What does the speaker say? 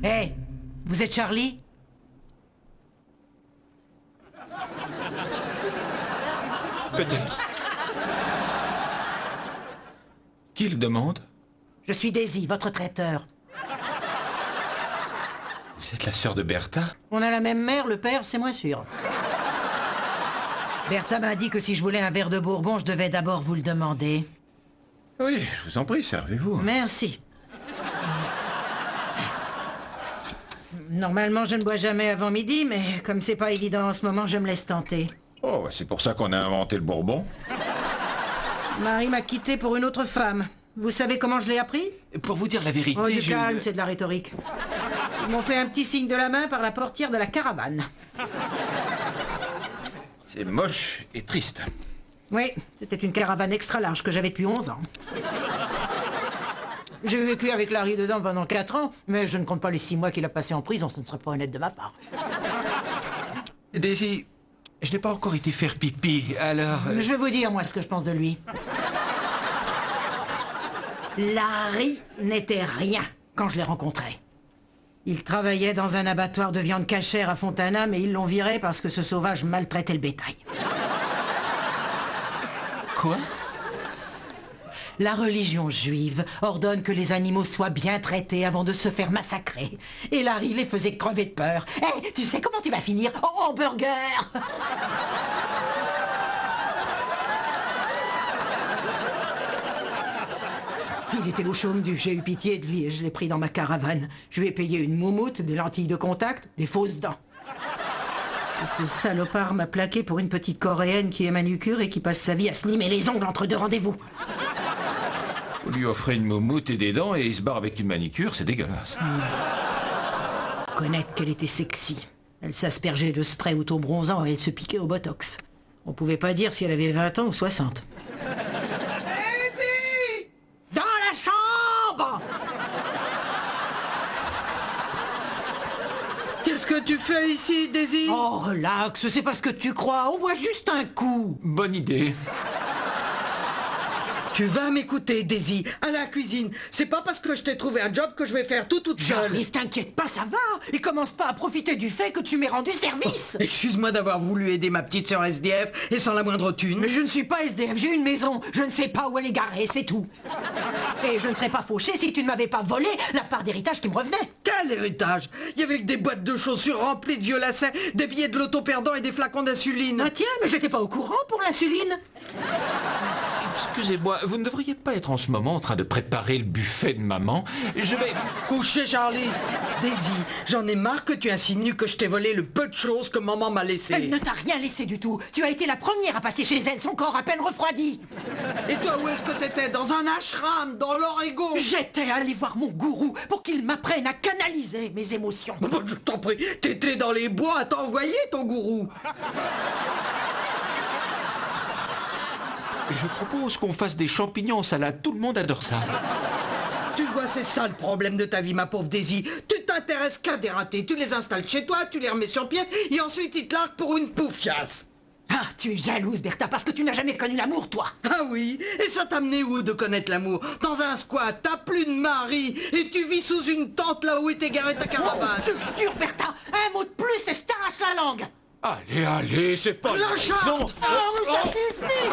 Hé, vous êtes Charlie? Peut-être. Qui le demande? Je suis Daisy, votre traiteur. Vous êtes la sœur de Bertha? On a la même mère, le père, c'est moins sûr. Bertha m'a dit que si je voulais un verre de Bourbon, je devais d'abord vous le demander. Oui, je vous en prie, servez-vous. Merci. Normalement, je ne bois jamais avant midi, mais comme c'est pas évident en ce moment, je me laisse tenter. Oh, c'est pour ça qu'on a inventé le Bourbon. Marie m'a quitté pour une autre femme. Vous savez comment je l'ai appris? Pour vous dire la vérité, Oh, du calme, c'est de la rhétorique. Ils m'ont fait un petit signe de la main par la portière de la caravane. C'est moche et triste. Oui, c'était une caravane extra large que j'avais depuis 11 ans. J'ai vécu avec Larry dedans pendant 4 ans, mais je ne compte pas les 6 mois qu'il a passé en prison, ce ne serait pas honnête de ma part. Daisy, je n'ai pas encore été faire pipi, alors... Je vais vous dire, moi, ce que je pense de lui. Larry n'était rien quand je l'ai rencontré. Il travaillait dans un abattoir de viande cachère à Fontana, mais ils l'ont viré parce que ce sauvage maltraitait le bétail. Quoi? La religion juive ordonne que les animaux soient bien traités avant de se faire massacrer. Et Larry les faisait crever de peur. Hé, tu sais comment tu vas finir? En hamburger! Il était au chaume-du, j'ai eu pitié de lui et je l'ai pris dans ma caravane. Je lui ai payé une moumoute, des lentilles de contact, des fausses dents. Et ce salopard m'a plaqué pour une petite coréenne qui est manucure et qui passe sa vie à se limer les ongles entre 2 rendez-vous. Vous lui offrez une moumoute et des dents et il se barre avec une manicure, c'est dégueulasse. Connaître qu'elle était sexy. Elle s'aspergeait de spray auto-bronzant et elle se piquait au botox. On pouvait pas dire si elle avait 20 ans ou 60. Daisy! Dans la chambre! Qu'est-ce que tu fais ici, Daisy? Oh, relax, c'est pas ce que tu crois. On boit juste un coup. Bonne idée. Tu vas m'écouter, Daisy, à la cuisine. C'est pas parce que je t'ai trouvé un job que je vais faire tout toute seule. J'arrive, t'inquiète pas, ça va. Et commence pas à profiter du fait que tu m'aies rendu service. Excuse-moi d'avoir voulu aider ma petite sœur SDF et sans la moindre thune. Mais je ne suis pas SDF, j'ai une maison. Je ne sais pas où elle est garée, c'est tout. Et je ne serais pas fauché si tu ne m'avais pas volé la part d'héritage qui me revenait. Quel héritage? Il y avait que des boîtes de chaussures remplies de violacets, des billets de loto perdants et des flacons d'insuline. Ah tiens, mais j'étais pas au courant pour l'insuline. Excusez-moi, vous ne devriez pas être en ce moment en train de préparer le buffet de maman. Je vais... Coucher, Charlie. Daisy, j'en ai marre que tu insinues que je t'ai volé le peu de choses que maman m'a laissé. Elle ne t'a rien laissé du tout. Tu as été la première à passer chez elle, son corps à peine refroidi. Et toi, où est-ce que t'étais? Dans un ashram, dans l'Oregon? J'étais allé voir mon gourou pour qu'il m'apprenne à canaliser mes émotions. Je t'en prie, t'étais dans les bois à t'envoyer ton gourou. Je propose qu'on fasse des champignons en salade. Tout le monde adore ça. Tu vois, c'est ça le problème de ta vie, ma pauvre Daisy. Tu t'intéresses qu'à des ratés. Tu les installes chez toi, tu les remets sur pied, et ensuite ils te larguent pour une poufiasse. Ah, tu es jalouse, Bertha, parce que tu n'as jamais connu l'amour, toi. Ah oui? Et ça t'a amené où de connaître l'amour? Dans un squat, t'as plus de mari, et tu vis sous une tente là où était garée ta caravane. Je te jure, Bertha, un mot de plus et je t'arrache la langue. Allez, allez, c'est pas La chatte! raison. Oh, ça suffit.